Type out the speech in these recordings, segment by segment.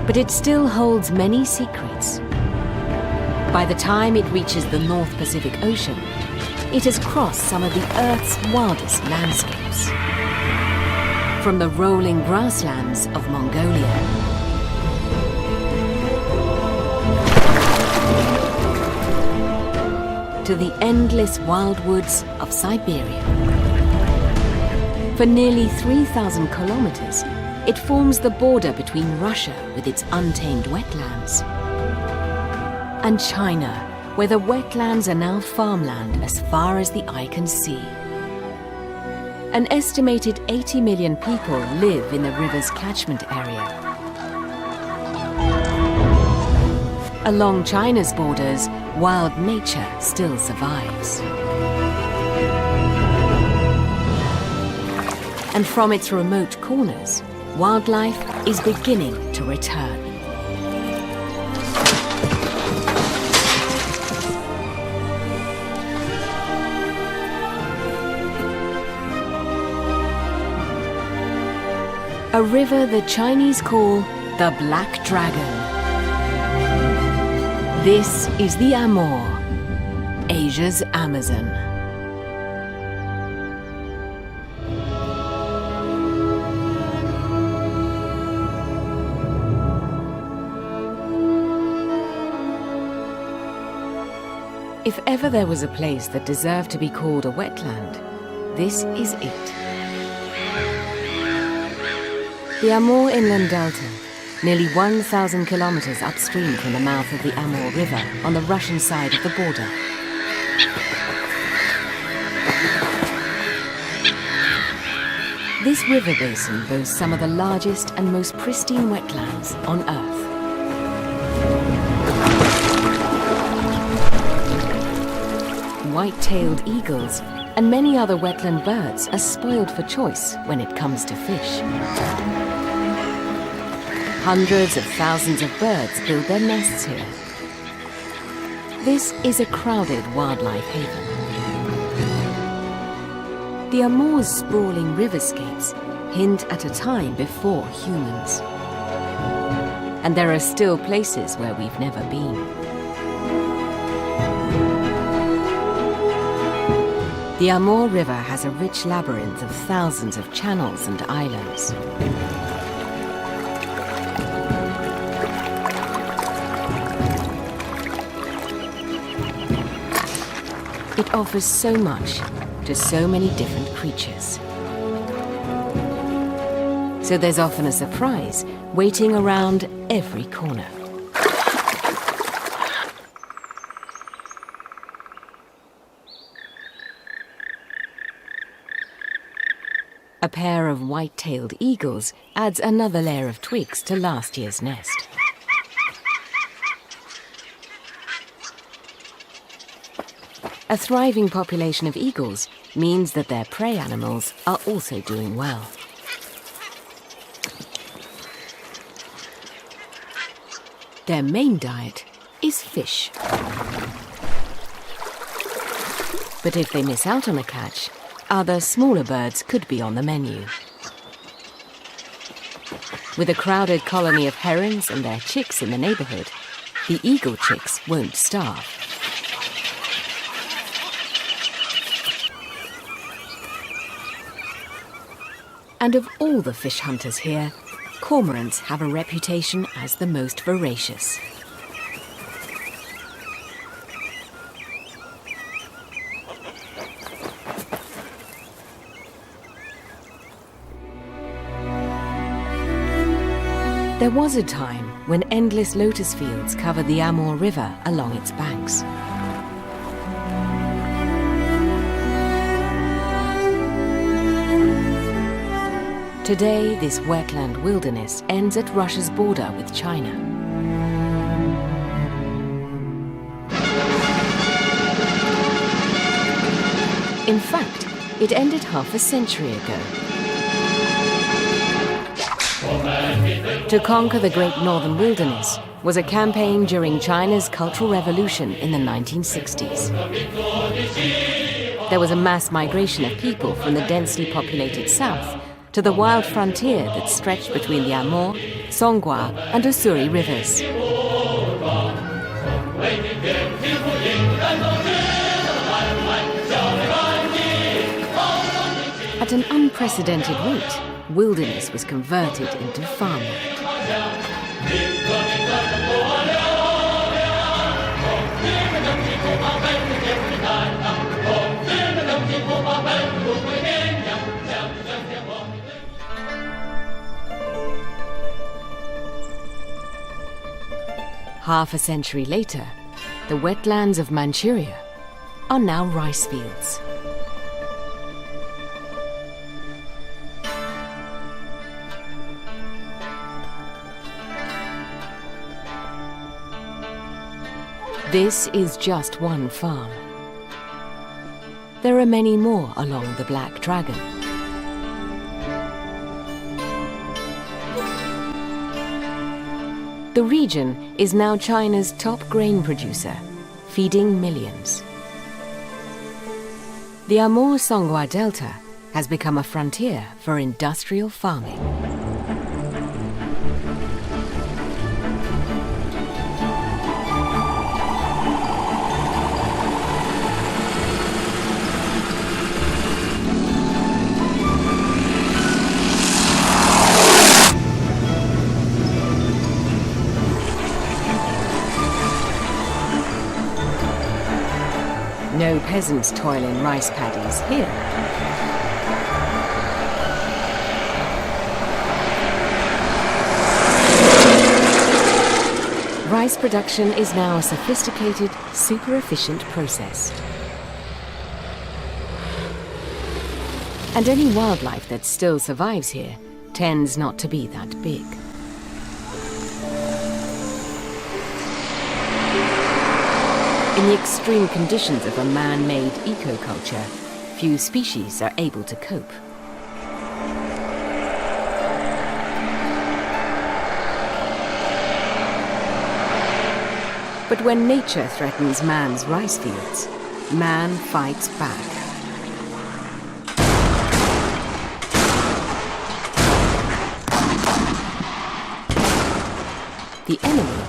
But it still holds many secrets. By the time it reaches the North Pacific Ocean, it has crossed some of the Earth's wildest landscapes. From the rolling grasslands of Mongolia to the endless wildwoods of Siberia. For nearly 3,000 kilometers, it forms the border between Russia with its untamed wetlands and China, where the wetlands are now farmland as far as the eye can see. An estimated 80 million people live in the river's catchment area. Along China's borders, wild nature still survives. And from its remote corners, wildlife is beginning to return. A river the Chinese call the Black Dragon. This is the Amur, Asia's Amazon. If ever there was a place that deserved to be called a wetland, this is it. The Amur Inland Delta, nearly 1,000 kilometers upstream from the mouth of the Amur River on the Russian side of the border. This river basin boasts some of the largest and most pristine wetlands on Earth. White-tailed eagles and many other wetland birds are spoiled for choice when it comes to fish. Hundreds of thousands of birds build their nests here. This is a crowded wildlife haven. The Amur's sprawling riverscapes hint at a time before humans. And there are still places where we've never been. The Amur River has a rich labyrinth of thousands of channels and islands. It offers so much to so many different creatures. So there's often a surprise waiting around every corner. A pair of white-tailed eagles adds another layer of twigs to last year's nest. A thriving population of eagles means that their prey animals are also doing well. Their main diet is fish. But if they miss out on a catch, other smaller birds could be on the menu. With a crowded colony of herons and their chicks in the neighborhood, the eagle chicks won't starve. And of all the fish hunters here, cormorants have a reputation as the most voracious. There was a time when endless lotus fields covered the Amur River along its banks. Today, this wetland wilderness ends at Russia's border with China. In fact, it ended half a century ago. To conquer the Great Northern Wilderness was a campaign during China's Cultural Revolution in the 1960s. There was a mass migration of people from the densely populated south to the wild frontier that stretched between the Amur, Songkhla, and Ussuri rivers. At an unprecedented rate, wilderness was converted into farmland. Half a century later, the wetlands of Manchuria are now rice fields. This is just one farm. There are many more along the Black Dragon. The region is now China's top grain producer, feeding millions. The Amur-Songkhla Delta has become a frontier for industrial farming. No peasants toil in rice paddies here. Rice production is now a sophisticated, super-efficient process. And any wildlife that still survives here tends not to be that big. In the extreme conditions of a man-made ecoculture, few species are able to cope. But when nature threatens man's rice fields, man fights back. The enemy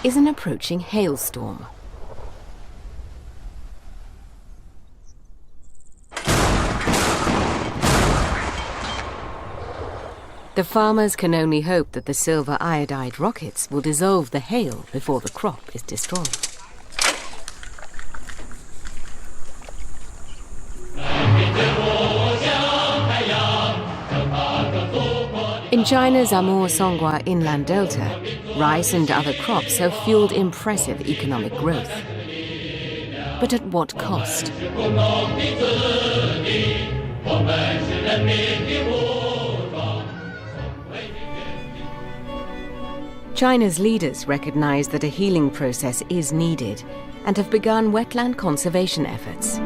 is an approaching hailstorm. The farmers can only hope that the silver iodide rockets will dissolve the hail before the crop is destroyed. In China's Amur-Songkhla inland delta, rice and other crops have fueled impressive economic growth. But at what cost? China's leaders recognize that a healing process is needed and have begun wetland conservation efforts.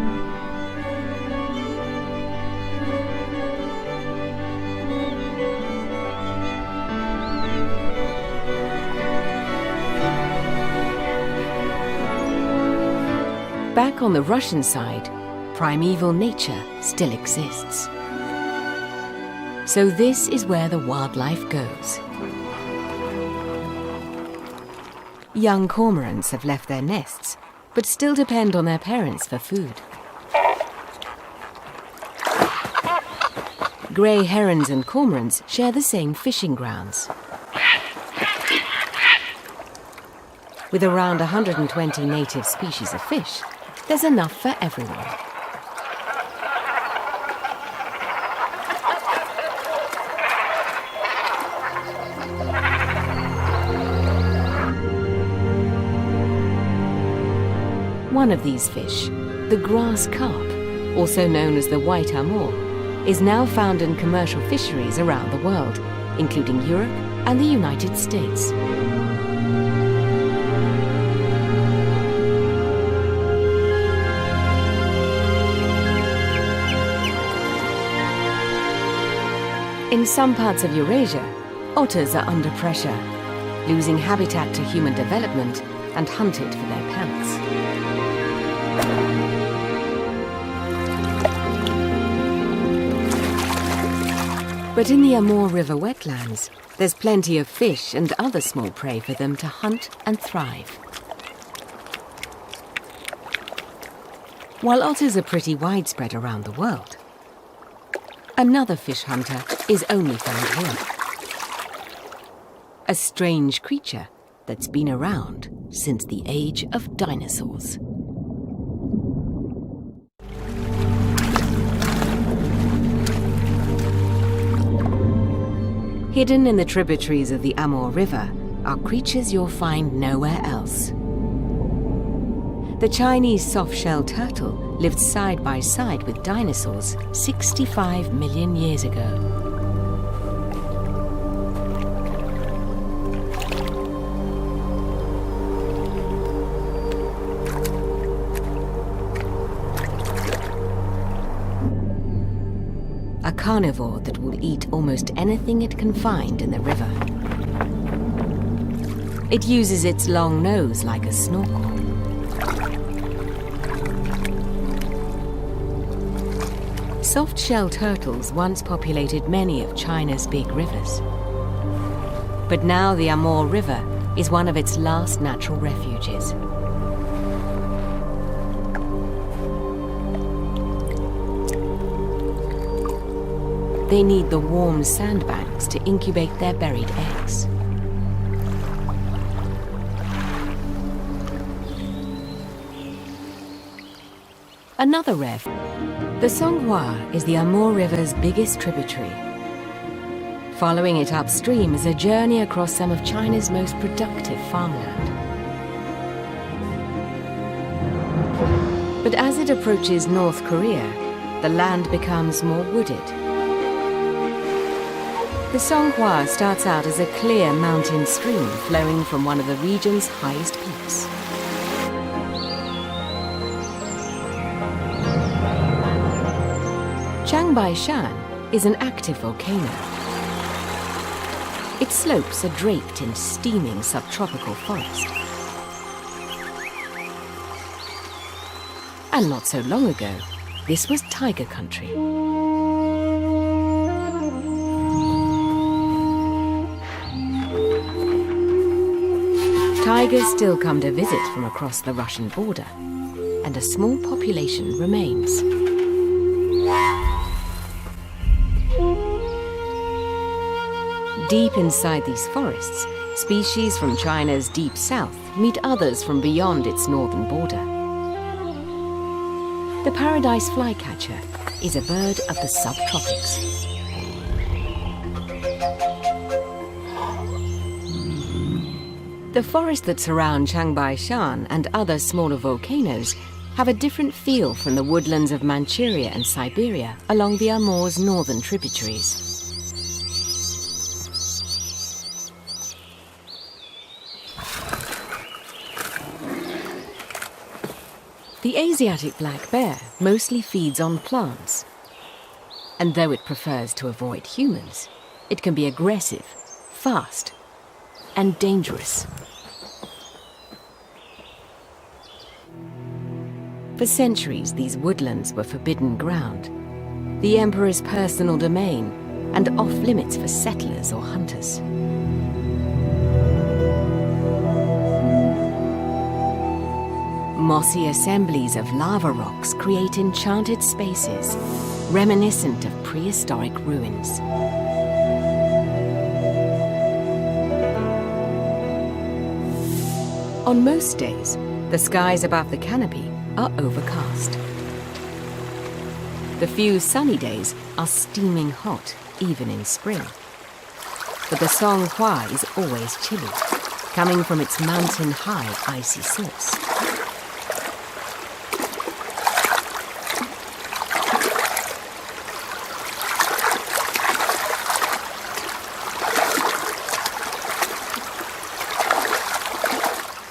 Back on the Russian side, primeval nature still exists. So this is where the wildlife goes. Young cormorants have left their nests, but still depend on their parents for food. Grey herons and cormorants share the same fishing grounds. With around 120 native species of fish, there's enough for everyone. One of these fish, the grass carp, also known as the white Amur, is now found in commercial fisheries around the world, including Europe and the United States. In some parts of Eurasia, otters are under pressure, losing habitat to human development and hunted for their pelts. But in the Amur River wetlands, there's plenty of fish and other small prey for them to hunt and thrive. While otters are pretty widespread around the world, another fish hunter is only found here. A strange creature that's been around since the age of dinosaurs. Hidden in the tributaries of the Amur River are creatures you'll find nowhere else. The Chinese soft-shelled turtle lived side by side with dinosaurs 65 million years ago. A carnivore that will eat almost anything it can find in the river. It uses its long nose like a snorkel. Soft-shell turtles once populated many of China's big rivers. But now the Amur River is one of its last natural refuges. They need the warm sandbanks to incubate their buried eggs. Another rare. The Songhua is the Amur River's biggest tributary. Following it upstream is a journey across some of China's most productive farmland. But as it approaches North Korea, the land becomes more wooded. The Songhua starts out as a clear mountain stream flowing from one of the region's highest peaks. Chiangbai-shan is an active volcano. Its slopes are draped in steaming subtropical forest. And not so long ago, this was tiger country. Tigers still come to visit from across the Russian border, and a small population remains. Deep inside these forests, species from China's deep south meet others from beyond its northern border. The paradise flycatcher is a bird of the subtropics. The forests that surround Chiangbai-shan and other smaller volcanoes have a different feel from the woodlands of Manchuria and Siberia along the Amur's northern tributaries. The Asiatic black bear mostly feeds on plants, and though it prefers to avoid humans, it can be aggressive, fast, and dangerous. For centuries, these woodlands were forbidden ground, the emperor's personal domain, and off-limits for settlers or hunters. Mossy assemblies of lava rocks create enchanted spaces, reminiscent of prehistoric ruins. On most days, the skies above the canopy are overcast. The few sunny days are steaming hot, even in spring. But the Songhua is always chilly, coming from its mountain-high icy source.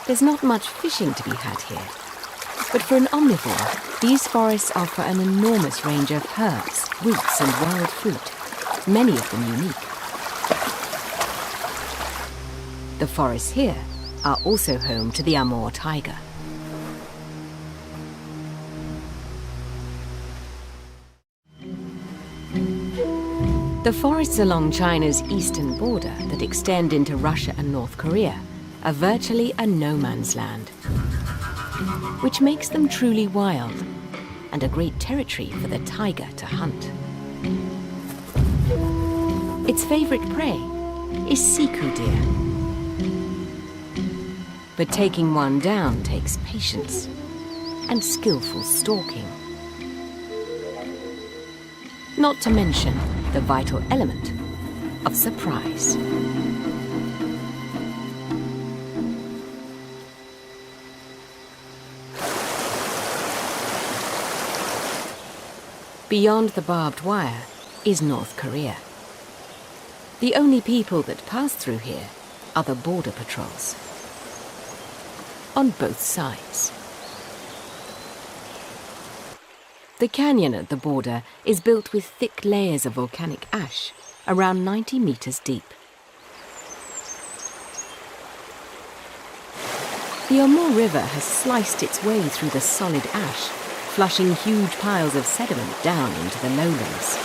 There's not much fishing to be had here, but for an omnivore, these forests offer an enormous range of herbs, roots and wild fruit, many of them unique. The forests here are also home to the Amur tiger. The forests along China's eastern border that extend into Russia and North Korea are virtually a no-man's land, which makes them truly wild and a great territory for the tiger to hunt. Its favorite prey is siku deer. But taking one down takes patience and skillful stalking. Not to mention the vital element of surprise. Beyond the barbed wire is North Korea. The only people that pass through here are the border patrols. On both sides. The canyon at the border is built with thick layers of volcanic ash, around 90 meters deep. The Amur River has sliced its way through the solid ash, flushing huge piles of sediment down into the lowlands.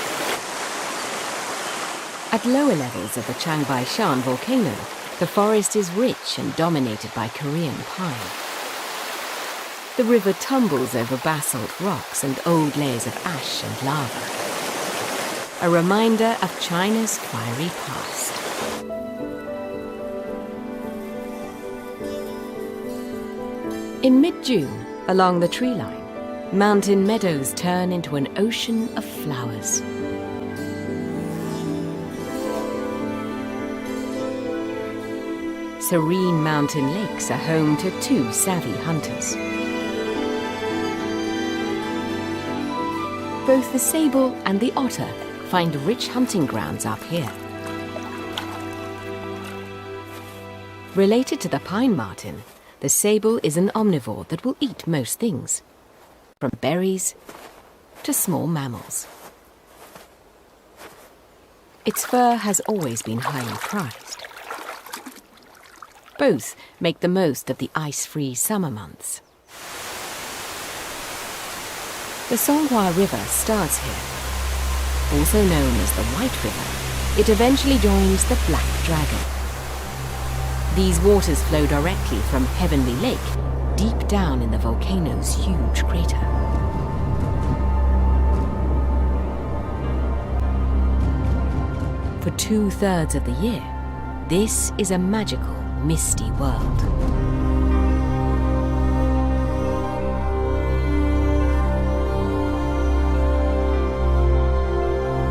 At lower levels of the Heilong-jian volcano, the forest is rich and dominated by Korean pine. The river tumbles over basalt rocks and old layers of ash and lava, a reminder of China's fiery past. In mid-June, along the tree line, mountain meadows turn into an ocean of flowers. Serene mountain lakes are home to two savvy hunters. Both the sable and the otter find rich hunting grounds up here. Related to the pine marten, the sable is an omnivore that will eat most things, from berries to small mammals. Its fur has always been highly prized. Both make the most of the ice-free summer months. The Songhua River starts here. Also known as the White River, it eventually joins the Black Dragon. These waters flow directly from Heavenly Lake, deep down in the volcano's huge crater. For 2/3 of the year, this is a magical, misty world.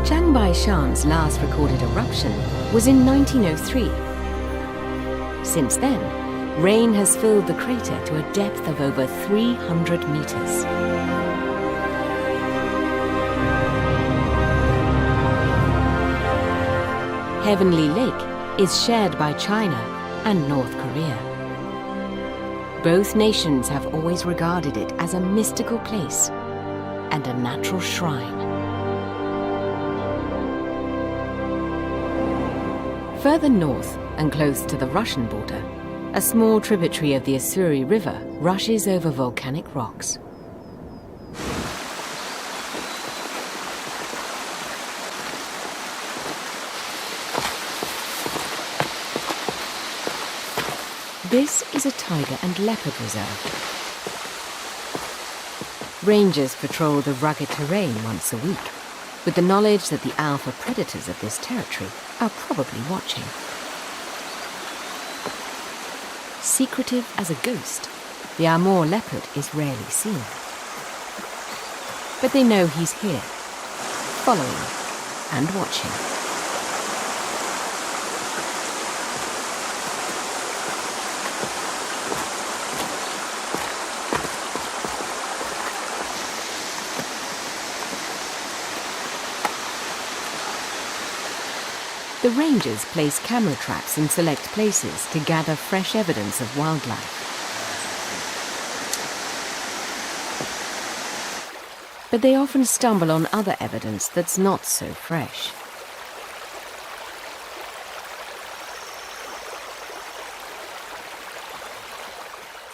Chiang-Mai-shan's last recorded eruption was in 1903. Since then, rain has filled the crater to a depth of over 300 meters. Heavenly Lake is shared by China and North Korea. Both nations have always regarded it as a mystical place and a natural shrine. Further north and close to the Russian border, a small tributary of the Ussuri River rushes over volcanic rocks. This is a tiger and leopard reserve. Rangers patrol the rugged terrain once a week, with the knowledge that the alpha predators of this territory are probably watching. Secretive as a ghost, the Amur leopard is rarely seen. But they know he's here, following and watching. The rangers place camera traps in select places to gather fresh evidence of wildlife. But they often stumble on other evidence that's not so fresh.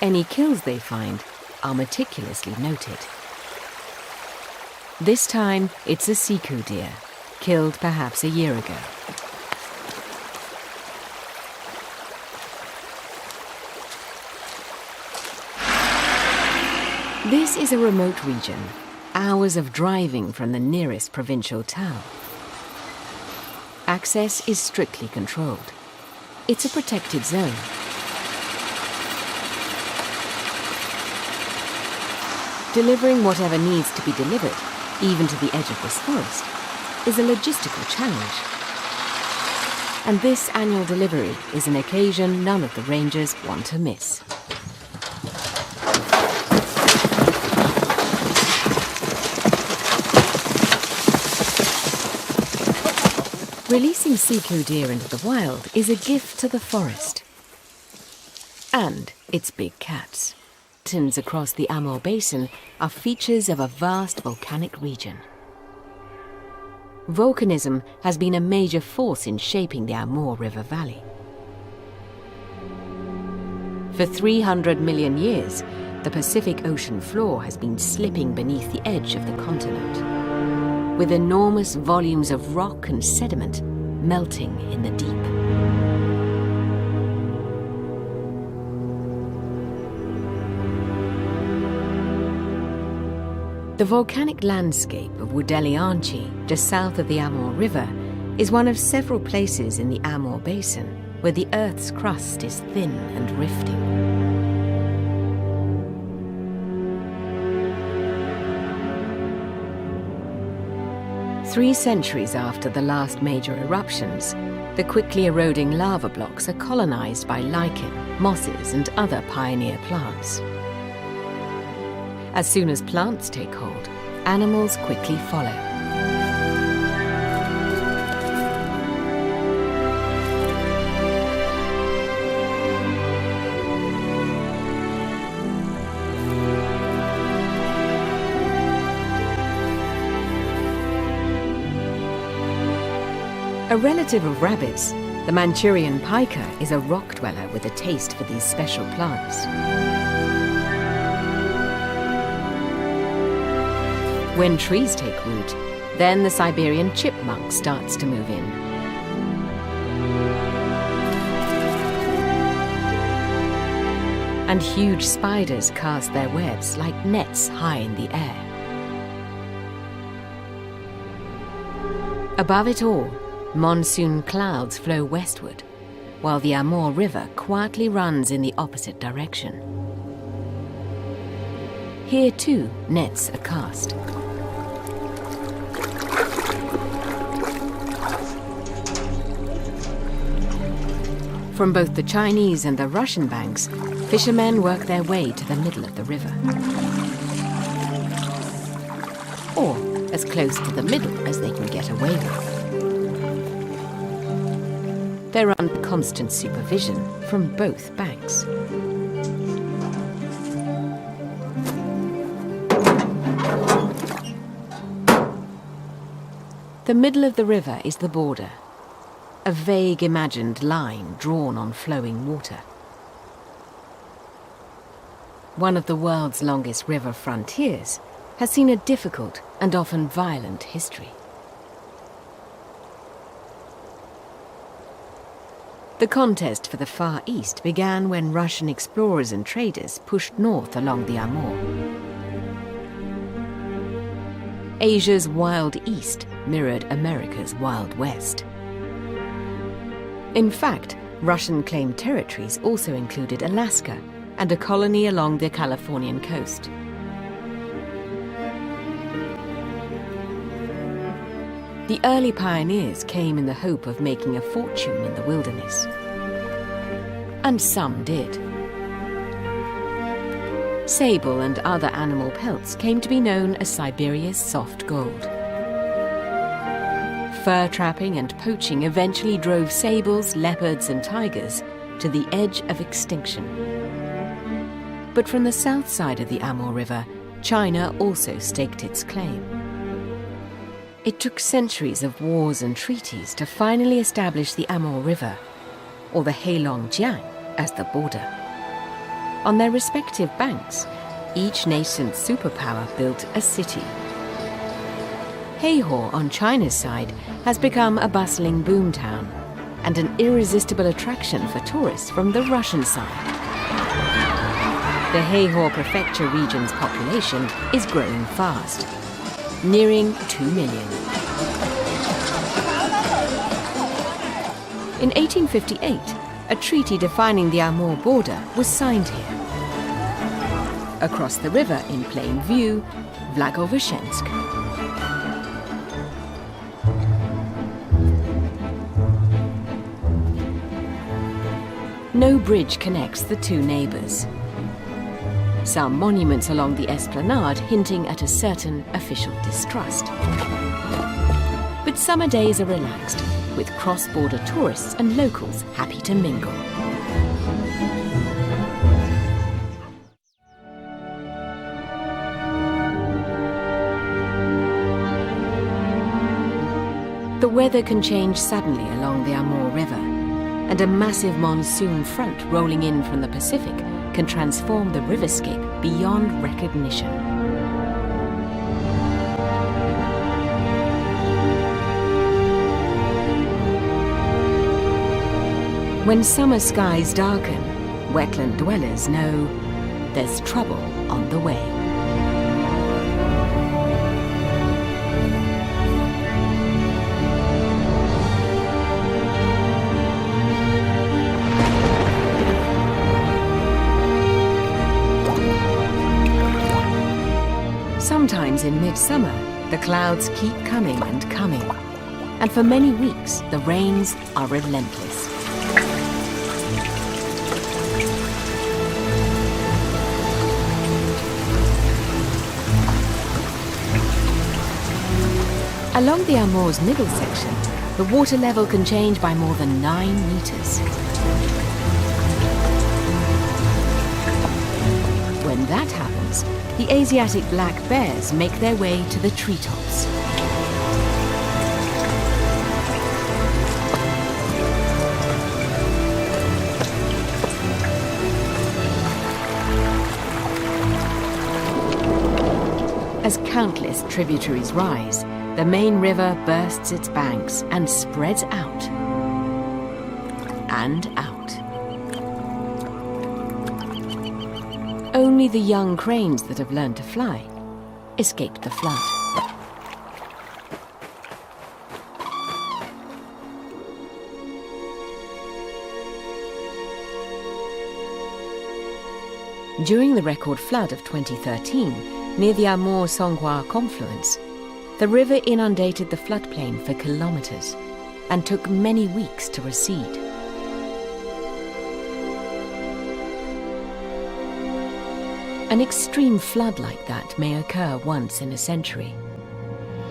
Any kills they find are meticulously noted. This time, it's a siku deer, killed perhaps a year ago. This is a remote region, hours of driving from the nearest provincial town. Access is strictly controlled. It's a protected zone. Delivering whatever needs to be delivered, even to the edge of this forest, is a logistical challenge. And this annual delivery is an occasion none of the rangers want to miss. Releasing Siku deer into the wild is a gift to the forest. And its big cats. Mountains across the Amur basin are features of a vast volcanic region. Volcanism has been a major force in shaping the Amur River Valley. For 300 million years, the Pacific Ocean floor has been slipping beneath the edge of the continent, with enormous volumes of rock and sediment melting in the deep. The volcanic landscape of Heilong-jian, just south of the Amur River, is one of several places in the Amur basin where the Earth's crust is thin and rifting. Three centuries after the last major eruptions, the quickly eroding lava blocks are colonized by lichen, mosses, and other pioneer plants. As soon as plants take hold, animals quickly follow. A relative of rabbits, the Manchurian pika is a rock dweller with a taste for these special plants. When trees take root, then the Siberian chipmunk starts to move in. And huge spiders cast their webs like nets high in the air. Above it all, monsoon clouds flow westward, while the Amur River quietly runs in the opposite direction. Here too, nets are cast. From both the Chinese and the Russian banks, fishermen work their way to the middle of the river. Or as close to the middle as they can get away with. They're under constant supervision from both banks. The middle of the river is the border, a vague imagined line drawn on flowing water. One of the world's longest river frontiers has seen a difficult and often violent history. The contest for the Far East began when Russian explorers and traders pushed north along the Amur. Asia's Wild East mirrored America's Wild West. In fact, Russian-claimed territories also included Alaska and a colony along the Californian coast. The early pioneers came in the hope of making a fortune in the wilderness. And some did. Sable and other animal pelts came to be known as Siberia's soft gold. Fur trapping and poaching eventually drove sables, leopards, and tigers to the edge of extinction. But from the south side of the Amur River, China also staked its claim. It took centuries of wars and treaties to finally establish the Amur River, or the Heilong-jian, as the border. On their respective banks, each nascent superpower built a city. Heilong on China's side has become a bustling boomtown and an irresistible attraction for tourists from the Russian side. The Heilong Prefecture region's population is growing fast, nearing 2 million. In 1858, a treaty defining the Amur border was signed here. Across the river in plain view, Blagoveshensk. No bridge connects the two neighbours. Some monuments along the esplanade hinting at a certain official distrust. But summer days are relaxed, with cross-border tourists and locals happy to mingle. The weather can change suddenly along the Amur River, and a massive monsoon front rolling in from the Pacific can transform the riverscape beyond recognition. When summer skies darken, wetland dwellers know there's trouble on the way. Sometimes in midsummer, the clouds keep coming and coming, and for many weeks the rains are relentless. Along the Amur's middle section, the water level can change by more than 9 meters. When that happens, the Asiatic black bears make their way to the treetops. As countless tributaries rise, the main river bursts its banks and spreads out and out. Only the young cranes that have learned to fly escaped the flood. During the record flood of 2013, near the Amur-Songhua confluence, the river inundated the floodplain for kilometers and took many weeks to recede. An extreme flood like that may occur once in a century.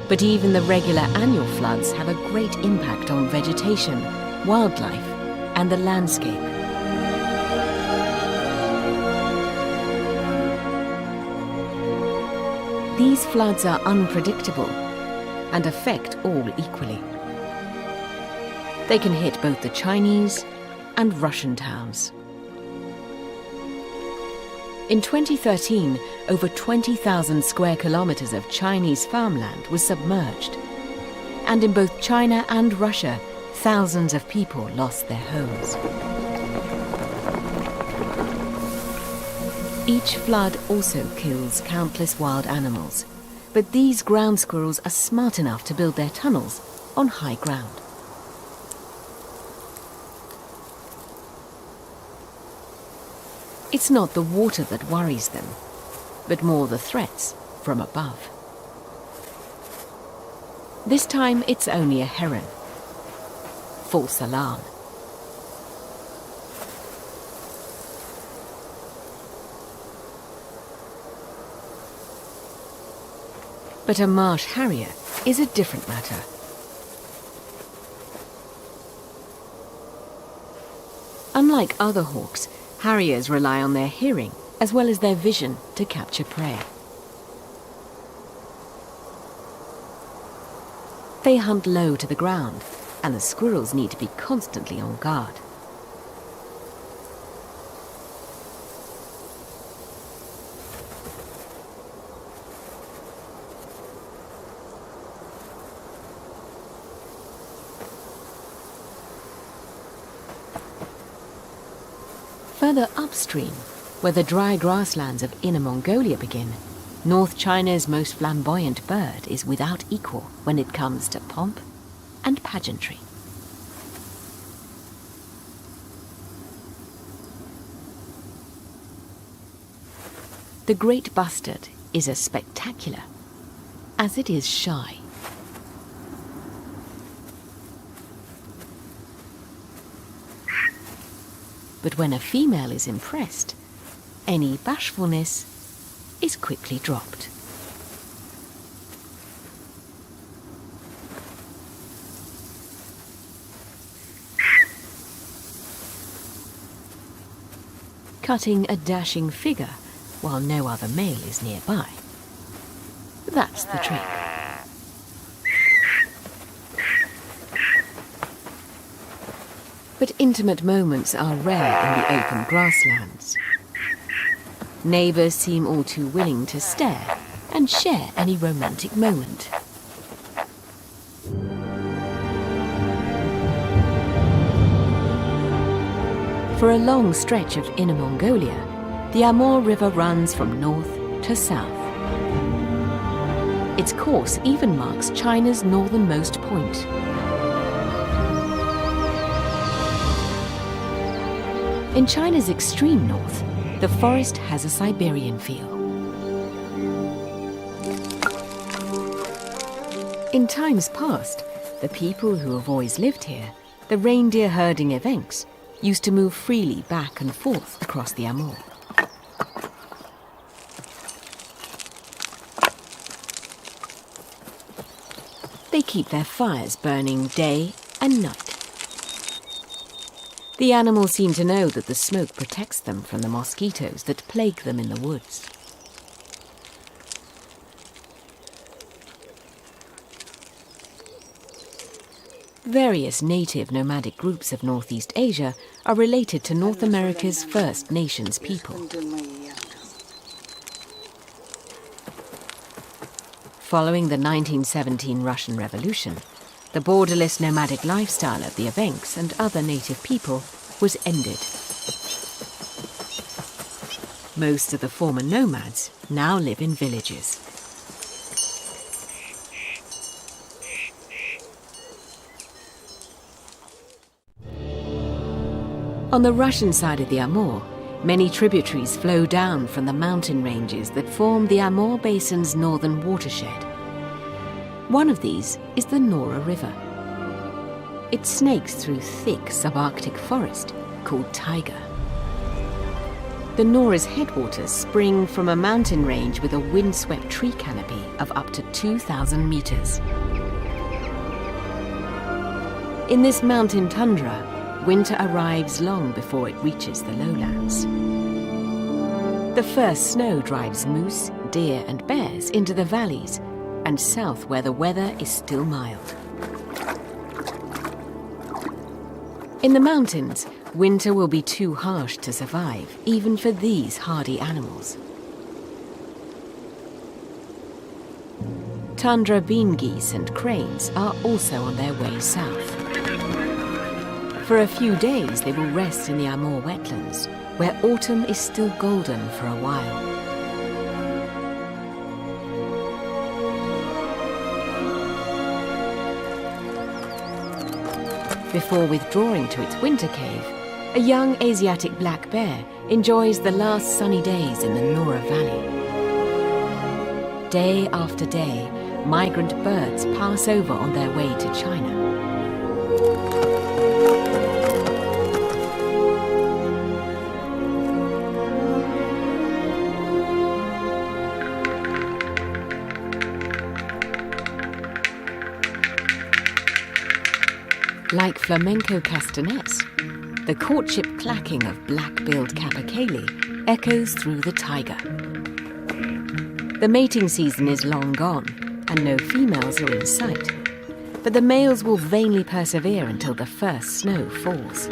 But even the regular annual floods have a great impact on vegetation, wildlife, and the landscape. These floods are unpredictable and affect all equally. They can hit both the Chinese and Russian towns. In 2013, over 20,000 square kilometers of Chinese farmland was submerged. And in both China and Russia, thousands of people lost their homes. Each flood also kills countless wild animals, but these ground squirrels are smart enough to build their tunnels on high ground. It's not the water that worries them, but more the threats from above. This time it's only a heron. False alarm. But a marsh harrier is a different matter. Unlike other hawks, harriers rely on their hearing as well as their vision to capture prey. They hunt low to the ground, and the squirrels need to be constantly on guard. Further upstream, where the dry grasslands of Inner Mongolia begin, North China's most flamboyant bird is without equal when it comes to pomp and pageantry. The great bustard is as spectacular as it is shy. But when a female is impressed, any bashfulness is quickly dropped. Cutting a dashing figure while no other male is nearby. That's the trick. But intimate moments are rare in the open grasslands. Neighbours seem all too willing to stare and share any romantic moment. For a long stretch of Inner Mongolia, the Amur River runs from north to south. Its course even marks China's northernmost point. In China's extreme north, the forest has a Siberian feel. In times past, the people who have always lived here, the reindeer herding Evenks, used to move freely back and forth across the Amur. They keep their fires burning day and night. The animals seem to know that the smoke protects them from the mosquitoes that plague them in the woods. Various native nomadic groups of Northeast Asia are related to North America's First Nations people. Following the 1917 Russian Revolution, the borderless nomadic lifestyle of the Evenks and other native people was ended. Most of the former nomads now live in villages. On the Russian side of the Amur, many tributaries flow down from the mountain ranges that form the Amur Basin's northern watershed. One of these is the Nora River. It snakes through thick subarctic forest called taiga. The Nora's headwaters spring from a mountain range with a windswept tree canopy of up to 2,000 meters. In this mountain tundra, winter arrives long before it reaches the lowlands. The first snow drives moose, deer and bears into the valleys and south where the weather is still mild. In the mountains, winter will be too harsh to survive, even for these hardy animals. Tundra bean geese and cranes are also on their way south. For a few days, they will rest in the Amur wetlands, where autumn is still golden for a while. Before withdrawing to its winter cave, a young Asiatic black bear enjoys the last sunny days in the Nora Valley. Day after day, migrant birds pass over on their way to China. Like flamenco castanets, the courtship clacking of black-billed capercaillie echoes through the taiga. The mating season is long gone, and no females are in sight, but the males will vainly persevere until the first snow falls.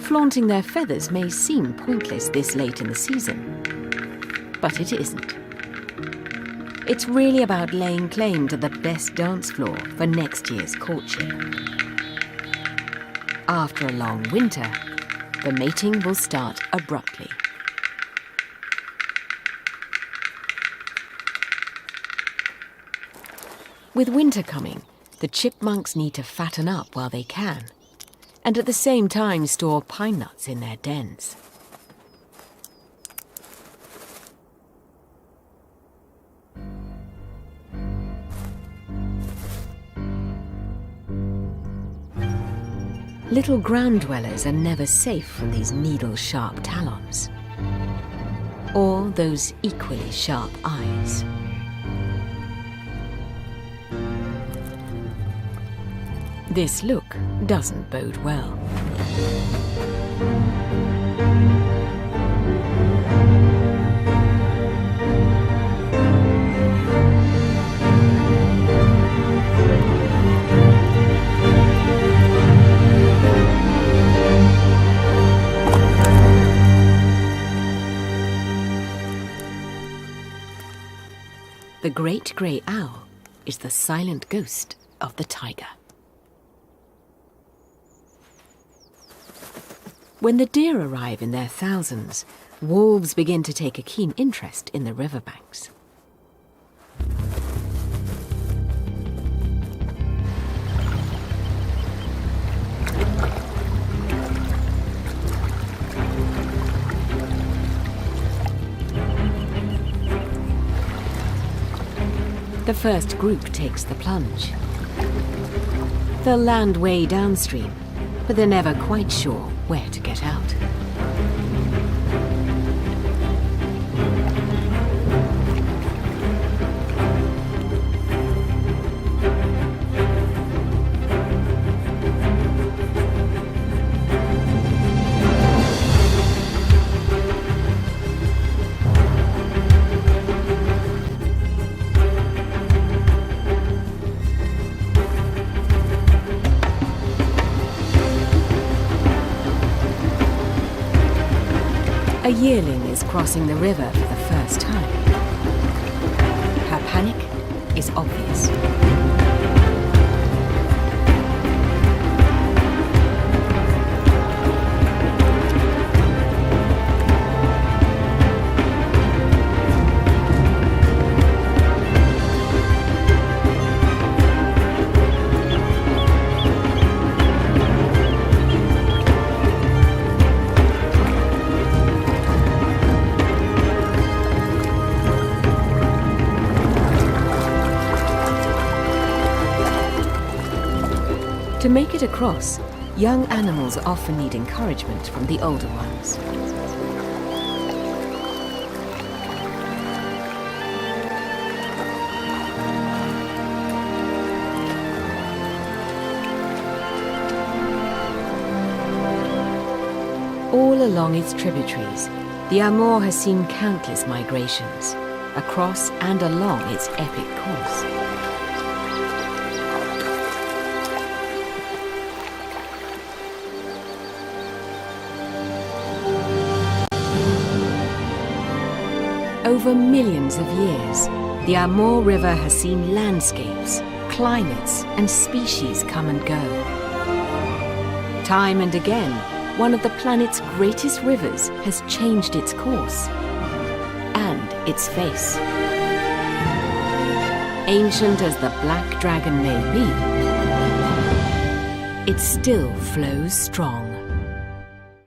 Flaunting their feathers may seem pointless this late in the season, but it isn't. It's really about laying claim to the best dance floor for next year's courtship. After a long winter, the mating will start abruptly. With winter coming, the chipmunks need to fatten up while they can, and at the same time store pine nuts in their dens. Little ground dwellers are never safe from these needle-sharp talons, or those equally sharp eyes. This look doesn't bode well. The great grey owl is the silent ghost of the tiger. When the deer arrive in their thousands, wolves begin to take a keen interest in the riverbanks. The first group takes the plunge. They'll land way downstream, but they're never quite sure where to get out. A yearling is crossing the river for the first time. Her panic is obvious. To make it across, young animals often need encouragement from the older ones. All along its tributaries, the Amur has seen countless migrations, across and along its epic course. Over millions of years, the Amur River has seen landscapes, climates, and species come and go. Time and again, one of the planet's greatest rivers has changed its course and its face. Ancient as the Black Dragon may be, it still flows strong.